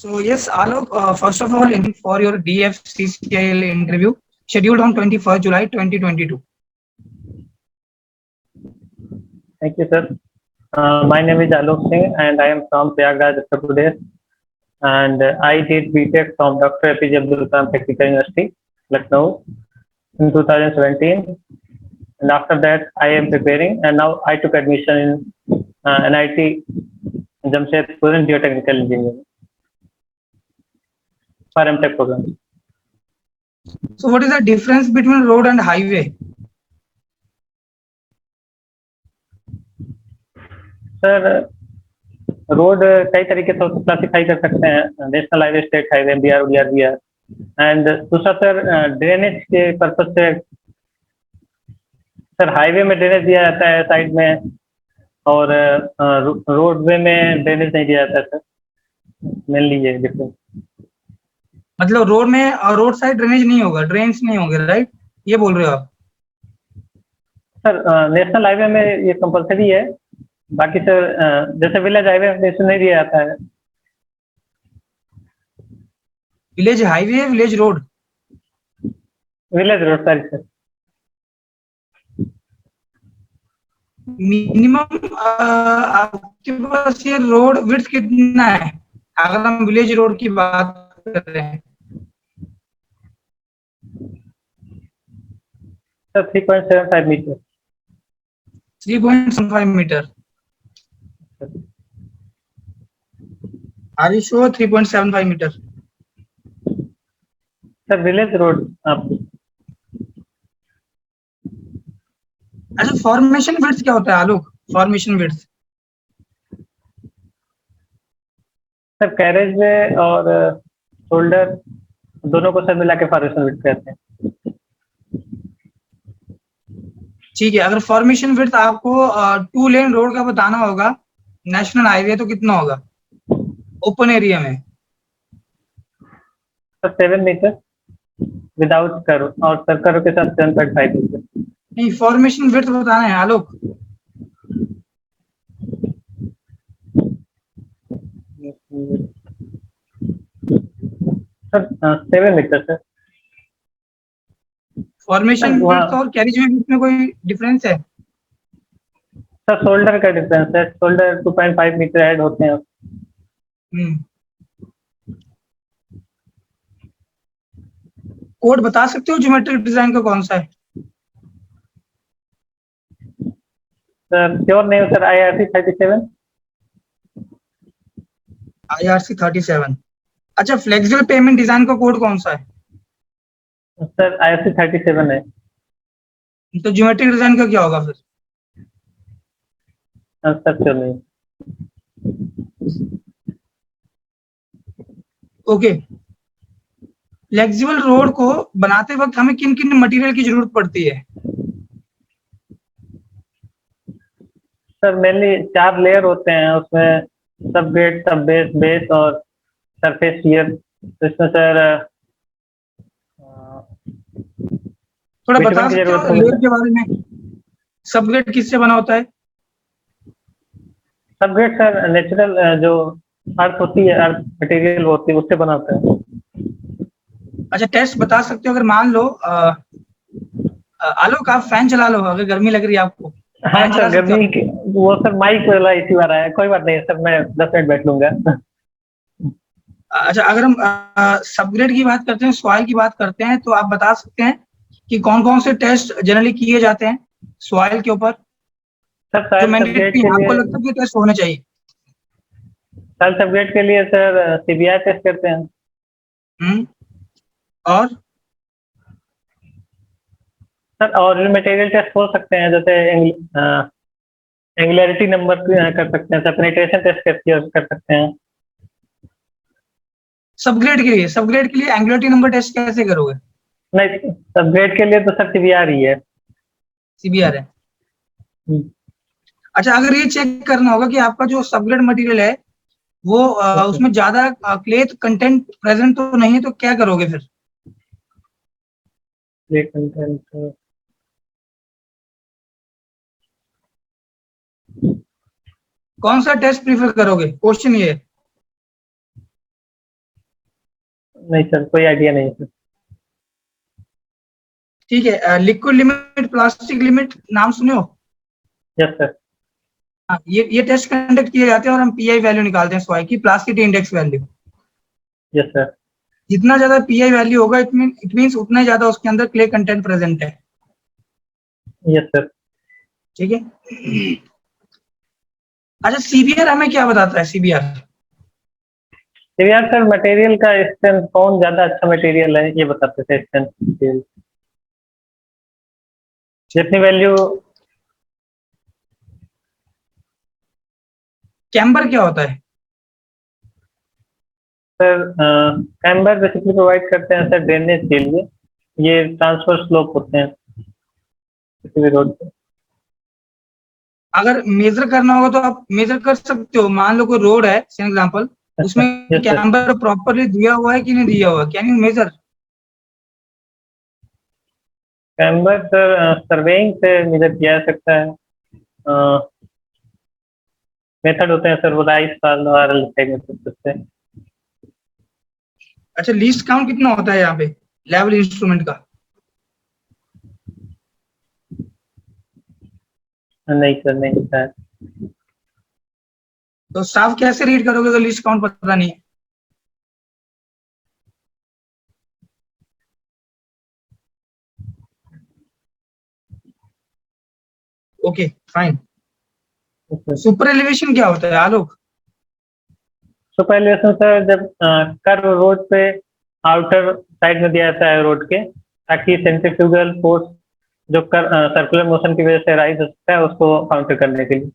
So yes, Alok, first of all, in for your DFCCIL interview scheduled on 21st July 2022. Thank you, sir. My name is Alok Singh, and I am from Prayagraj, Uttar Pradesh. And I did BTech from Dr. APJ Abdul Kalam Technical University, Lucknow, in 2017. And after that, I am preparing, and now I took admission in NIT Jamshedpur in Geotechnical Engineering for MTech program. So what is the difference between road and highway? Sir road कई तरीके से classify कर सकते हैं, national highway, state highway, BR and दूसरा sir drainage के purpose से sir highway में ड्रेनेज दिया जाता है साइड में, और रोडवे में ड्रेनेज नहीं दिया जाता है सर, मेनली ये डिफरेंस। मतलब रोड में रोड साइड ड्रेनेज नहीं होगा, ड्रेन्स नहीं होंगे, राइट? ये बोल रहे हो आप? सर नेशनल हाईवे में ये कंपलसरी है, बाकी सर जैसे विलेज हाईवे में इसमें नहीं दिया जाता है। विलेज हाईवे है, village road? Village road, sorry sir. Minimum आपके पास ये रोड विड्थ कितना है अगर हम विलेज रोड की बात कर रहे हैं? Sir 3.75 metre. 3.75 metre. Are you sure 3.75 metre? Sir village road आप। अच्छा, फॉर्मेशन विड्थ क्या होता है Alok? Formation width sir carriageway और शोल्डर दोनों को सर मिला के फॉर्मेशन विड्थ कहते हैं। ठीक है, अगर फॉर्मेशन विड्थ आपको 2 लेन रोड का बताना होगा नेशनल हाईवे तो कितना होगा ओपन एरिया में? सर 7 मीटर विदाउट कर्व, और सर कर्व के साथ 7.5 मीटर। नहीं, फॉर्मेशन विड्थ बताना है Alok. Sir 7 metre sir. Formation width और कैरेज वे बीच में कोई डिफरेंस है? सर शोल्डर का डिफरेंस है, शोल्डर 2.5 मीटर ऐड होते हैं। कोड बता सकते हो ज्योमेट्रिक डिजाइन का कौन सा है? सर श्योर नहीं हो सर, IRC 37। IRC 37। अच्छा, फ्लेक्सिबल पेमेंट डिजाइन का कोड कौन सा है? सर IRC 37 है। तो ज्योमेट्रिक डिजाइन का क्या होगा फिर? सर श्योर नहीं। ओके, फ्लेक्सिबल रोड को बनाते वक्त हमें किन किन मटेरियल की जरूरत पड़ती है? सर मेनली 4 लेयर होते हैं, उसमें सब ग्रेड, सब बेस और सरफेस शियर। तो इसमें सर थोड़ा बता सकते हो लेयर के बारे में? सब ग्रेड किससे बना होता है? सब ग्रेड सर नेचुरल जो अर्थ होती है, अर्थ मटेरियल होती है, उससे बना होता है। अच्छा, टेस्ट बता सकते हो? अगर मान लो आलोक आप फैन चला लो अगर गर्मी लग रही है आपको। हाँ सर गर्मी की वो सर माइक वाला इश्यू आ रहा है, कोई बात नहीं सर, मैं 10 मिनट बैठ लूंगा। अच्छा, अगर हम सबग्रेड की बात करते हैं, सॉइल की बात करते हैं, तो आप बता सकते हैं कि कौन कौन से टेस्ट जनरली किए जाते हैं सॉइल के ऊपर? सर जो मैंडेटरी आपको लगता है कि टेस्ट होने चाहिए? सॉइल सबग्रेड के लिए सर CBR टेस्ट करते हैं। और सर और मटेरियल टेस्ट हो सकते हैं, जैसे एंगुलरिटी नंबर कर सकते हैं सर, पेनिट्रेशन टेस्ट कर सकते हैं। सबग्रेड के लिए एंगुलरिटी नंबर टेस्ट कैसे करोगे? नहीं, सबग्रेड के लिए तो सर CBR ही है। CBR है। अच्छा, अगर ये चेक करना होगा कि आपका जो सबग्रेड मटेरियल है वो उसमें ज्यादा क्ले कंटेंट प्रेजेंट तो नहीं है, तो क्या करोगे फिर? क्ले कंटेंट कौन सा टेस्ट प्रीफर करोगे? क्वेश्चन ये है। नहीं सर, कोई आइडिया नहीं सर। ठीक है, लिक्विड लिमिट, प्लास्टिक लिमिट नाम सुने हो? Yes sir. हाँ, ये टेस्ट कंडक्ट किए जाते हैं और हम पीआई वैल्यू निकालते हैं सॉइल की, plastic index value. Yes sir. जितना ज्यादा पीआई वैल्यू होगा इट मीन्स उतना ही ज्यादा उसके अंदर क्ले कंटेंट प्रेजेंट है। Yes sir. ठीक है। अच्छा, सीबीआर हमें क्या बताता है? सीबीआर सीबीआर सर मटेरियल का स्ट्रेंथ, कौन ज्यादा अच्छा मटेरियल है ये बताते थे, स्ट्रेंथ मटेरियल जितनी वैल्यू। कैम्बर क्या होता है? सर कैम्बर बेसिकली प्रोवाइड करते हैं सर ड्रेनेज के लिए। ये ट्रांसफर स्लोप होते हैं किसी भी रोड पे। अगर मेजर करना होगा तो आप मेजर कर सकते हो। मान लो कोई रोड है फॉर एग्जांपल, अच्छा। उसमें यस सर। कैम्बर प्रॉपरली दिया हुआ है कि नहीं दिया हुआ, can you measure? Camber sir surveying से मेजर किया जा सकता है। मेथड होते हैं सर, वो राइस द्वारा लिखेंगे सकते। अच्छा, लीस्ट काउंट कितना होता है यहाँ पे लेवल इंस्ट्रूमेंट का? नहीं सर, नहीं होता है। तो स्टाफ कैसे रीड करोगे अगर लीस्ट काउंट पता नहीं है? Okay fine. सुपर एलिवेशन क्या होता है आलोक? सुपर एलिवेशन सर जब कर्व रोड पे आउटर साइड में दिया जाता है रोड के, ताकि सेंट्रीफ्यूगल फोर्स जो सर्कुलर मोशन की वजह से राइज हो सकता है उसको काउंटर करने के लिए।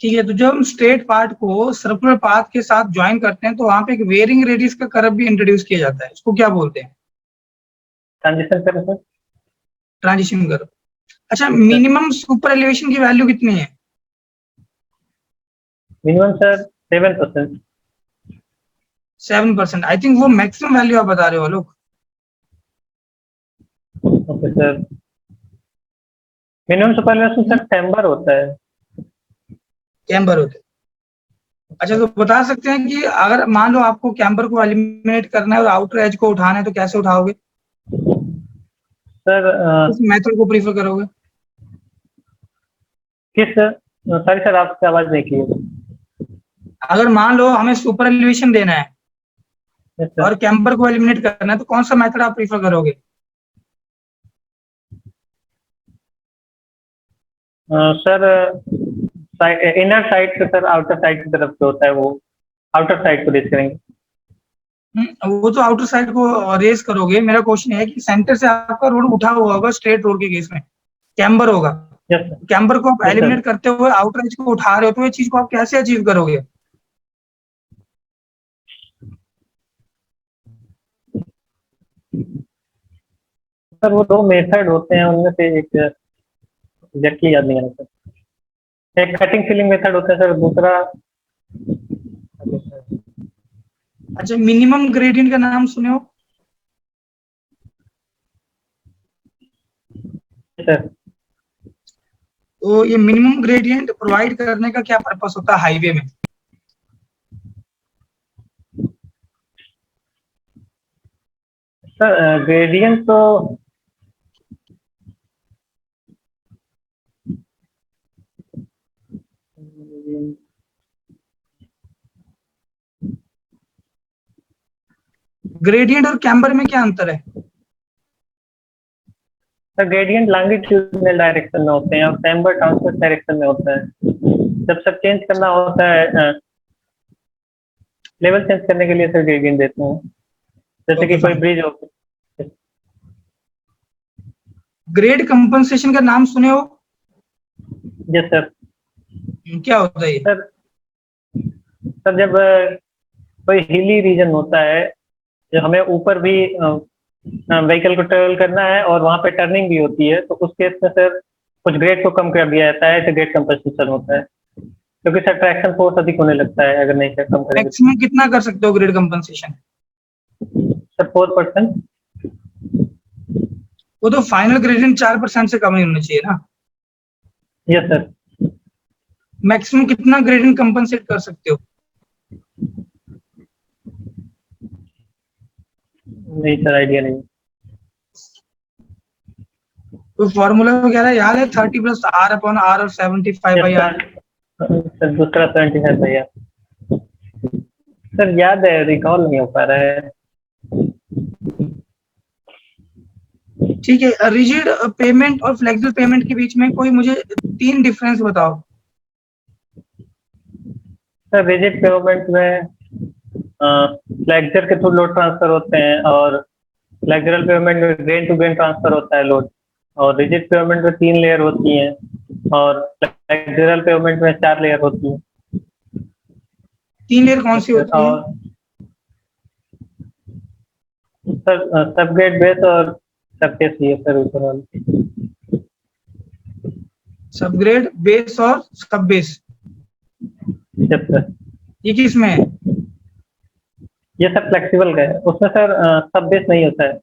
ठीक है, तो जब हम स्ट्रेट पार्ट को सर्कुलर पाथ के साथ ज्वाइन करते हैं तो वहां पे एक वेरिंग रेडियस का कर्व भी इंट्रोड्यूस किया जाता है, उसको क्या बोलते हैं? ट्रांजिशन करें सर। Transition curve. अच्छा, मिनिमम सुपर एलिवेशन की वैल्यू कितनी है? Minimum sir 7%। 7%। आई थिंक वो मैक्सिमम वैल्यू आप बता रहे हो Alok. Okay sir. Minimum super elevation sir camber होता है। कैम्बर होते हैं। अच्छा, तो बता सकते हैं कि अगर मान लो आपको कैम्बर को एलिमिनेट करना है और आउटर एज को उठाना है तो कैसे उठाओगे? सर किस मेथड को प्रीफर करोगे? किस सॉरी सर, आपकी आवाज नहीं की। अगर मान लो हमें सुपर एलिवेशन देना है यस सर। और कैम्बर को एलिमिनेट करना है तो कौन सा मेथड आप प्रीफर करोगे? सर इनर साइड से सर आउटर साइड की तरफ से होता है, वो आउटर साइड को रेस करेंगे। वो तो आउटर साइड को रेस करोगे। मेरा क्वेश्चन है कि सेंटर से आपका रोड उठा हुआ होगा, स्ट्रेट रोड के केस में कैम्बर होगा। Yes sir. कैम्बर को आप यस सर। एलिमिनेट करते हुए आउटर एज को उठा रहे हो तो ये चीज को आप कैसे अचीव करोगे? सर वो दो मेथड होते हैं, उनमें से एक एग्जैक्टली याद नहीं आ रहा सर। एक कटिंग फिलिंग मेथड होता है सर, दूसरा। अच्छा, मिनिमम ग्रेडियंट का नाम सुने हो? सर तो ये मिनिमम ग्रेडियंट प्रोवाइड करने का क्या पर्पस होता है हाईवे में? सर ग्रेडियंट तो ग्रेडियंट और कैम्बर में क्या अंतर है? सर ग्रेडियंट लॉन्गिट्यूडनल डायरेक्शन में होते हैं और कैम्बर ट्रांसवर्स डायरेक्शन में होता है। जब सब चेंज करना होता है, लेवल चेंज करने के लिए सर ग्रेडियंट देते हैं, जैसे कि ओके कोई फाइन। ब्रिज हो। ग्रेड कंपनसेशन का नाम सुने हो? Yes sir. क्या होता है ये? सर सर जब कोई हिली रीजन होता है, जो हमें ऊपर भी व्हीकल को ट्रेवल करना है और वहाँ पे टर्निंग भी होती है, तो उस केस में सर कुछ ग्रेड को कम कर दिया जाता है, तो ग्रेड कंपनसेशन होता है, क्योंकि सर ट्रैक्शन फोर्स अधिक होने लगता है अगर नहीं सर कम करेंगे तो। मैक्सिमम कितना कर सकते हो ग्रेड कंपनसेशन? सर 4%। वो तो फाइनल ग्रेडियंट 4% से कम ही होना चाहिए ना। Yes sir. मैक्सिमम कितना ग्रेडियंट कंपनसेट कर सकते हो? नहीं सर, आइडिया नहीं। तो फॉर्मूला वगैरह याद है? 30 प्लस आर अपॉन आर और 75 बाई आर। सर दूसरा 75 भैया सर, याद है, रिकॉल नहीं हो पा रहा है। ठीक है, रिजिड पेमेंट और फ्लेक्सिबल पेमेंट के बीच में कोई मुझे 3 डिफरेंस बताओ। सर रिजिड पेमेंट में फ्लेक्सर के थ्रू लोड ट्रांसफर होते हैं, और फ्लेक्सरल पेमेंट में ग्रेन टू ग्रेन ट्रांसफर होता है लोड, और रिजिड पेमेंट में 3 लेयर होती हैं, और फ्लेक्सरल पेमेंट में 4 लेयर होती हैं। 3 लेयर कौन सी होती है? और सर सबग्रेड बेस और सबकेस ही है सर, ऊपर वाले। सबग्रेड, बेस और सब बेस। यस सर, ये किस में है? ये सब फ्लेक्सिबल का है। उसमें सर सब बेस नहीं होता है,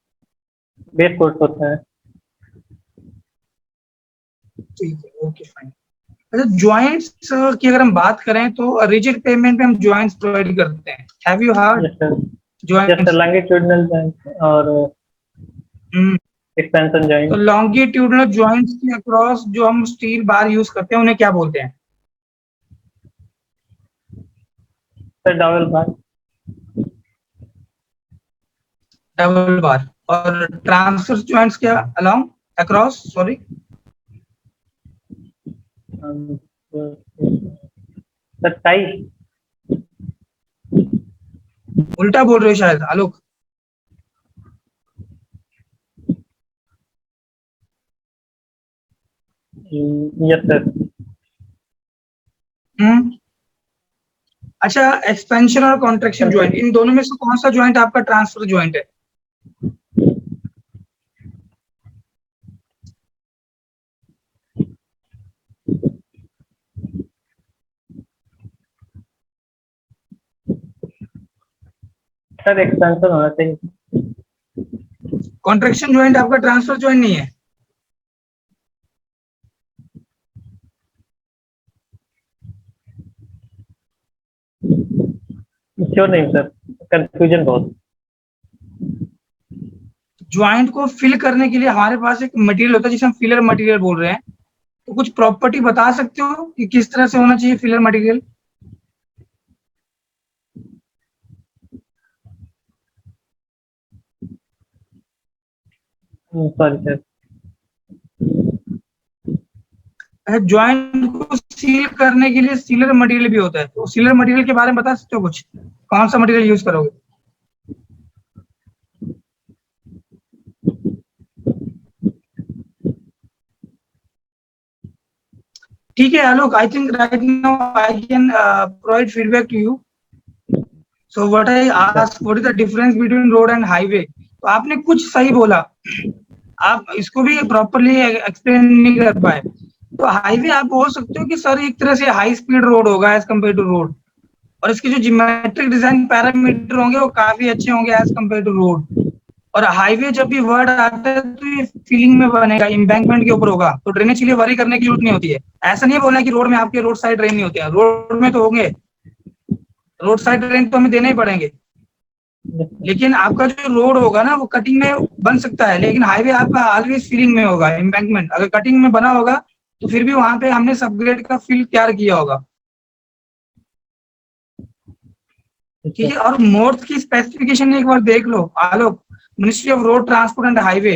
बेस कोर्स होता है। ठीक है, ओके फाइन। अच्छा, ज्वाइंट्स की अगर हम बात करें तो रिजिड पेमेंट में हम ज्वाइंट्स प्रोवाइड करते हैं। Have you heard yes sir, yes joints? Sir, longitudinal joint और एक्सपेंशन तो जॉइंट। लॉन्गिट्यूडनल ज्वाइंट्स के अक्रॉस जो हम स्टील बार यूज करते हैं उन्हें क्या बोलते हैं? Sir double bar. Double bar. और ट्रांसवर्स ज्वाइंट्स क्या along across, sorry? Sir tie. उल्टा बोल रहे हो शायद आलोक। Yes sir. अच्छा, एक्सपेंशन और कॉन्ट्रैक्शन ज्वाइंट, इन दोनों में से कौन सा ज्वाइंट आपका ट्रांसफर ज्वाइंट है? सर एक्सपेंशन होना चाहिए। कॉन्ट्रैक्शन ज्वाइंट आपका ट्रांसफर ज्वाइंट नहीं है? श्योर नहीं सर, कंफ्यूजन बहुत। ज्वाइंट को फिल करने के लिए हमारे पास एक मटेरियल होता है जिसे हम फिलर मटेरियल बोल रहे हैं। तो कुछ प्रॉपर्टी बता सकते हो कि किस तरह से होना चाहिए filler material? Sorry sir. Joint को सील करने के लिए सीलर मटेरियल भी होता है, तो सीलर मटेरियल के बारे में बता सकते हो कुछ? कौन सा मटेरियल यूज करोगे? ठीक है Alok, I think right now I can provide feedback to you. So what I ask, what is the difference between road and highway? तो आपने कुछ सही बोला, आप इसको भी प्रॉपरली एक्सप्लेन नहीं कर पाए। तो हाईवे आप बोल सकते हो कि सर एक तरह से हाई स्पीड रोड होगा एज कम्पेयर टू रोड, और इसके जो जियोमेट्रिक डिजाइन पैरामीटर होंगे वो काफी अच्छे होंगे एज कम्पेयर टू रोड। और हाईवे जब भी वर्ड आता है तो ये फीलिंग में बनेगा, एम्बैंकमेंट के ऊपर होगा, तो ड्रेनेज के लिए वरी करने की जरूरत नहीं होती है। ऐसा नहीं बोलना कि रोड में आपके रोड साइड ड्रेन नहीं होते हैं, रोड में तो होंगे, रोड साइड ड्रेन तो हमें देने ही पड़ेंगे। लेकिन आपका जो रोड होगा ना वो कटिंग में बन सकता है, लेकिन हाईवे आपका ऑलवेज फिलिंग में होगा। एम्बैंकमेंट अगर कटिंग में बना होगा तो फिर भी वहां पे हमने सबग्रेड का फिल तैयार किया होगा। ठीक है, और मोड्स की स्पेसिफिकेशन एक बार देख लो Alok. Ministry of road transport and highway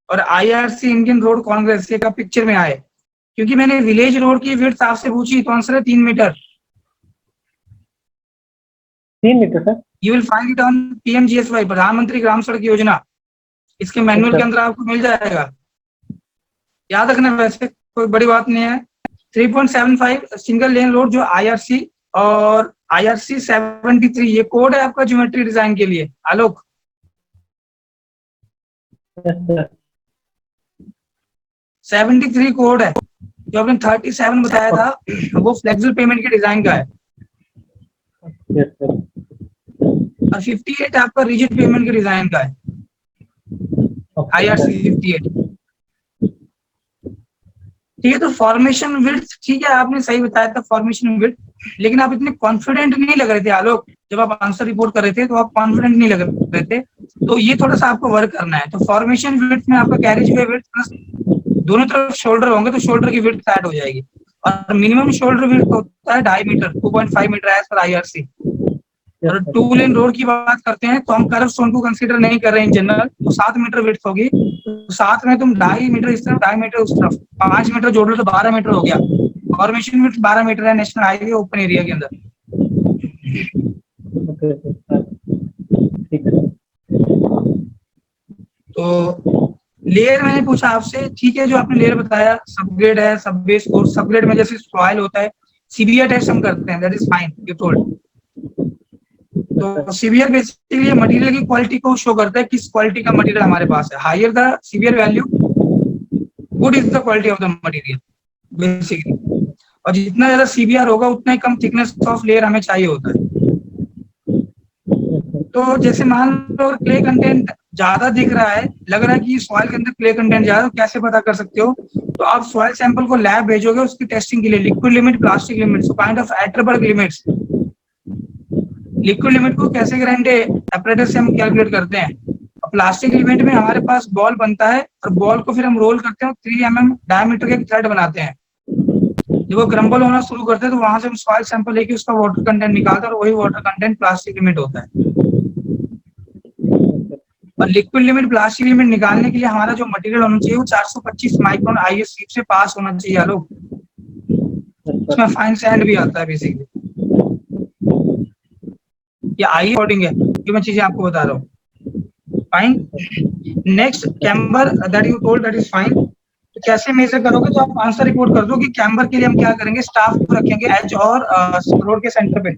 और IRC इंडियन रोड कांग्रेस का पिक्चर में आए, क्योंकि मैंने विलेज रोड की विड्थ आपसे पूछी तो आंसर है 3 metre. 3 metre sir. You will find it on PMGSY, Pradhan Mantri ग्राम सड़क योजना। इसके मैनुअल के अंदर आपको मिल जाएगा, याद रखना, वैसे कोई बड़ी बात नहीं है। 3.75 सिंगल लेन रोड जो IRC और IRC 73, ये कोड है आपका ज्योमेट्री डिजाइन के लिए आलोक। Yes sir. 73 कोड है, जो आपने 37 बताया था वो फ्लेक्सिबल पेमेंट के डिजाइन का है, यस सर। और 58 आपका रिजिड पेमेंट के डिजाइन का है, IRC 58। ठीक है, तो फॉर्मेशन विड्थ, ठीक है आपने सही बताया था फॉर्मेशन विड्थ। लेकिन आप इतने कॉन्फिडेंट नहीं लग रहे थे आलोक, जब आप आंसर रिपोर्ट कर रहे थे तो आप कॉन्फिडेंट नहीं लग रहे थे। तो ये थोड़ा सा आपको वर्क करना है। तो फॉर्मेशन विड्थ में आपका कैरेज वे विड्थ प्लस दोनों तरफ शोल्डर होंगे तो शोल्डर की विड्थ ऐड हो जाएगी। और मिनिमम शोल्डर विड्थ होता है 2.5 metre 2.5 metre as per IRC। और टू लेन रोड की बात करते हैं तो हम कर्व स्टोन को कंसीडर नहीं कर रहे हैं इन जनरल, तो 7 मीटर विड्थ होगी। तो 7 में तुम 2.5 मीटर इस तरफ 2.5 मीटर उस तरफ 5 मीटर जोड़ लो तो 12 मीटर हो गया। फॉर्मेशन विड्थ 12 मीटर है नेशनल हाईवे ओपन एरिया के अंदर। ठीक है। तो लेयर मैंने पूछा आपसे, ठीक है, जो आपने लेयर बताया सबग्रेड है, सब बेस और सबग्रेड में जैसे सॉइल होता है, सीबीआर टेस्ट हम करते हैं, that is fine, you told. तो सीबीआर बेसिकली मटेरियल की क्वालिटी को शो करता है, किस क्वालिटी का मटेरियल हमारे पास है। Higher the CBR value, good is the quality of the material basically. और जितना ज्यादा सीबीआर होगा उतना ही कम थिकनेस ऑफ लेयर हमें चाहिए होता है। तो जैसे मान लो क्ले कंटेंट ज्यादा दिख रहा है, लग रहा है कि सॉइल के अंदर क्ले कंटेंट ज्यादा, तो कैसे पता कर सकते हो? तो आप सॉइल सैंपल को लैब भेजोगे उसकी टेस्टिंग के लिए, liquid limit, plastic limit, so kind of Atterberg limits. Liquid limit को कैसे करेंगे, एपरेटस से हम कैलकुलेट करते हैं। प्लास्टिक लिमिट में हमारे पास बॉल बनता है और बॉल को फिर हम रोल करते हैं, 3 mm डायमीटर के थ्रेड बनाते हैं। जब वो क्रम्बल होना शुरू करते हैं तो वहां से हम सॉइल सैंपल लेके उसका वाटर कंटेंट निकालते हैं और वही वाटर कंटेंट प्लास्टिक लिमिट होता है। और लिक्विड लिमिट, प्लास्टिक लिमिट निकालने के लिए हमारा जो मटेरियल होना चाहिए वो 425 माइक्रोन IS शीट से पास होना चाहिए। आलो, उसमें फाइन सैंड भी आता है बेसिकली। ये आई अकॉर्डिंग है, जो मैं चीजें आपको बता रहा हूँ। Fine. Next camber, that you told, that is fine. तो कैसे मेजर करोगे? तो आप आंसर रिपोर्ट कर दो कि कैम्बर के लिए हम क्या करेंगे, स्टाफ को रखेंगे एज और रोड के सेंटर पे।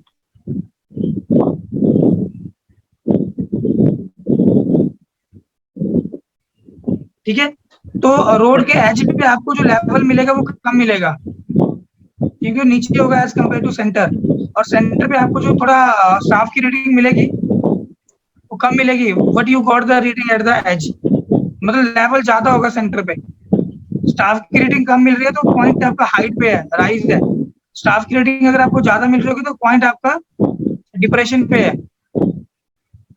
ठीक है, तो रोड के एज पे आपको जो लेवल मिलेगा वो कम मिलेगा क्योंकि नीचे होगा एज कम्पेयर टू सेंटर। और सेंटर पे आपको जो थोड़ा स्टाफ की रीडिंग मिलेगी वो कम मिलेगी। But you got the reading at the edge, मतलब लेवल ज्यादा होगा सेंटर पे। स्टाफ की रेटिंग कम मिल रही है तो पॉइंट आपका हाइट पे है, राइज है। स्टाफ की रेटिंग अगर आपको ज्यादा मिल रही होगी तो पॉइंट आपका डिप्रेशन पे है,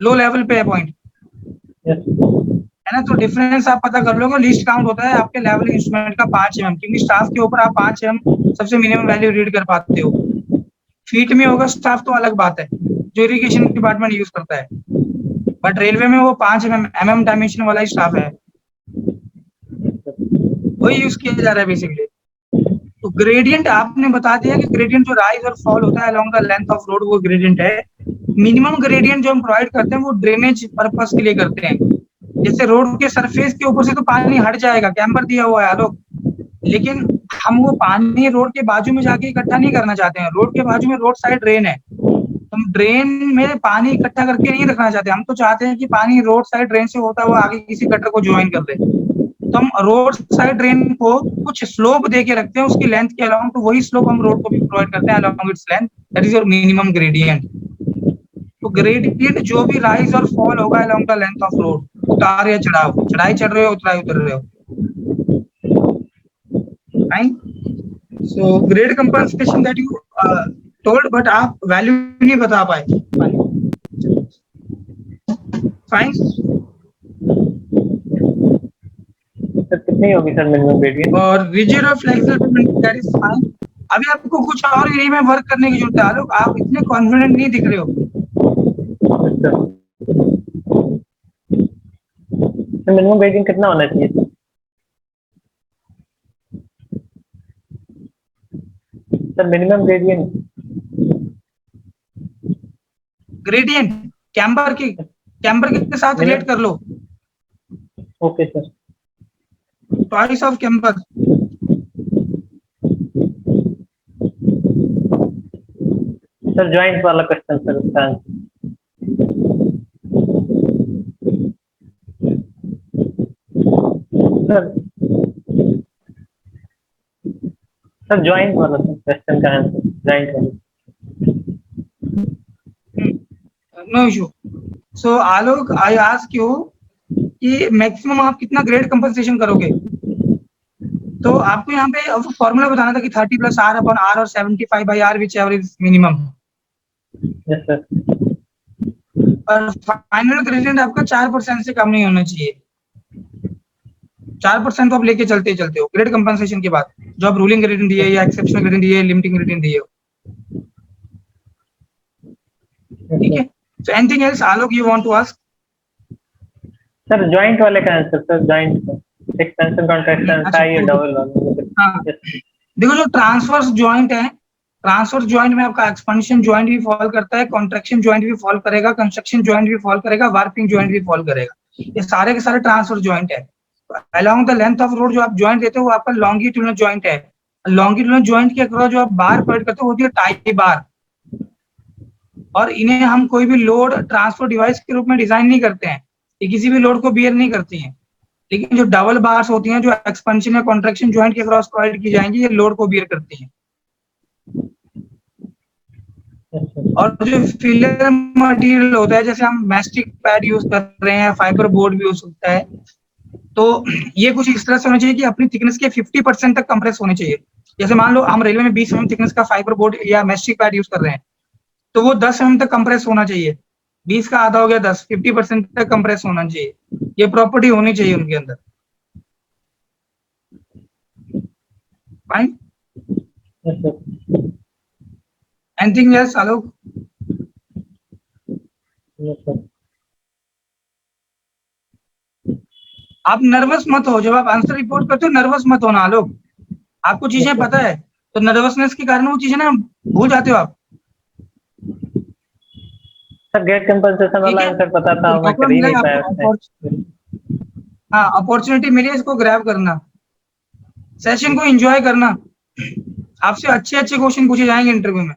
लो लेवल पे है पॉइंट, है ना। तो डिफरेंस आप पता कर लोगे। लीस्ट काउंट होता है आपके लेवल इंस्ट्रूमेंट का 5 mm, क्योंकि स्टाफ के ऊपर आप 5 mm सबसे मिनिमम वैल्यू रीड कर पाते हो। फीट में होगा स्टाफ तो अलग बात है, जो इरिगेशन डिपार्टमेंट यूज करता है, बट रेलवे में वो 5 mm डायमेंशन वाला ही स्टाफ है, वही यूज किया जा रहा है बेसिकली। तो ग्रेडियंट आपने बता दिया कि ग्रेडियंट जो राइज और फॉल होता है along the length of road वो ग्रेडियंट है। मिनिमम ग्रेडियंट जो हम प्रोवाइड करते हैं वो ड्रेनेज पर्पस के लिए करते हैं। जैसे रोड के सरफेस के ऊपर से तो पानी हट जाएगा, कैम्पर दिया हुआ है आलोक, लेकिन हम वो पानी रोड के बाजू में जाके इकट्ठा नहीं करना चाहते हैं। रोड के बाजू में रोड साइड ड्रेन है, हम ड्रेन में पानी इकट्ठा करके नहीं रखना चाहते। हम तो चाहते हैं कि पानी रोड साइड ड्रेन से होता हुआ आगे किसी गटर को ज्वाइन कर दे। तो हम रोड साइड ड्रेन को कुछ स्लोप दे के रखते हैं उसकी लेंथ के अलाउंग, तो वही स्लोप हम रोड को भी प्रोवाइड करते हैं along its length, that is your minimum gradient. तो ग्रेडियंट जो भी राइज और फॉल होगा along the length of road, उतार या चढ़ाव, चढ़ाई चढ़ रहे हो उतराई उतर रहे हो, fine. So grade compensation that you told, but आप वैल्यू नहीं बता पाए, फाइन। सर कितनी होगी सर मिनिमम ग्रेडियंट? और रिजिड और फ्लेक्सिबल दैट इज फाइन। अभी आपको कुछ और एरिया में वर्क करने की जरूरत है आलोक, आप इतने कॉन्फिडेंट नहीं दिख रहे हो। मिनिमम ग्रेडियंट कितना होना चाहिए? Sir minimum gradient, gradient camber के साथ रिलेट कर लो। Okay sir. Twice of camber. Sir joint वाला क्वेश्चन सर, उसका सर सर ज्वाइंट वाला क्वेश्चन का आंसर ज्वाइंट वाला। No issue. So Alok, I ask you कि मैक्सिमम आप कितना ग्रेड कंपनसेशन करोगे? तो आपको यहाँ पे फॉर्मूला बताना था कि 30 + r अपॉन r और 75 by r which ever is minimum, yes sir. और फाइनल ग्रेडियंट आपका 4% से कम नहीं होना चाहिए। 4% तो आप लेके चलते ही चलते हो ग्रेड कंपनसेशन के बाद, जो आप रूलिंग ग्रेडियंट दिए या एक्सेप्शनल ग्रेडियंट दिए, लिमिटिंग ग्रेडियंट दिए हो। ठीक है, so anything else Alok you want to ask? Sir joint वाले का answer sir, joint expansion contraction था ये डबल वाला। हाँ, देखो जो ट्रांसवर्स जॉइंट है, ट्रांसवर्स जॉइंट में आपका एक्सपेंशन जॉइंट भी फॉल करता है, कॉन्ट्रैक्शन जॉइंट भी फॉल करेगा, कंस्ट्रक्शन जॉइंट भी फॉल करेगा, वार्पिंग जॉइंट भी फॉल करेगा। ये सारे के सारे ट्रांसवर्स जॉइंट है। Along the length of road जो आप जॉइंट देते हो वो आपका लॉन्गिट्यूडनल जॉइंट है। लॉन्गिट्यूडनल जॉइंट के अक्रॉस जो आप बार प्रोवाइड करते हो होती है टाई बार, और इन्हें हम कोई भी लोड ट्रांसफर डिवाइस के रूप में डिजाइन नहीं करते हैं, ये किसी भी लोड को बियर नहीं करती हैं। लेकिन जो डबल बार्स होती हैं जो एक्सपेंशन या कॉन्ट्रैक्शन जॉइंट के अक्रॉस प्रोवाइड की जाएंगी, ये लोड को बियर करती हैं। और जो फिलर मटेरियल होता है, जैसे हम मैस्टिक पैड यूज कर रहे हैं, फाइबर बोर्ड भी हो सकता है, तो ये कुछ इस तरह से होना चाहिए कि अपनी थिकनेस के 50% तक कंप्रेस होने चाहिए। जैसे मान लो हम रेलवे में 20 mm थिकनेस का फाइबर बोर्ड या मैस्टिक पैड यूज कर रहे हैं, तो वो 10 mm तक कंप्रेस होना चाहिए। 20 का आधा हो गया 10, 50% तक कंप्रेस होना चाहिए। ये प्रॉपर्टी होनी चाहिए उनके अंदर। फाइन, एनीथिंग एल्स आलोक? आप नर्वस मत हो, जब आप आंसर रिपोर्ट करते हो नर्वस मत होना आलोक। आपको चीजें पता है तो नर्वसनेस के कारण वो चीजें ना भूल जाते हो आप। सर गेट कंपनसेशन वाला आंसर पता था, मैं कर ही नहीं पाया। हाँ, अपॉर्चुनिटी मिली है, इसको ग्रैब करना, सेशन को एंजॉय करना। आपसे अच्छे अच्छे क्वेश्चन पूछे जाएंगे इंटरव्यू में।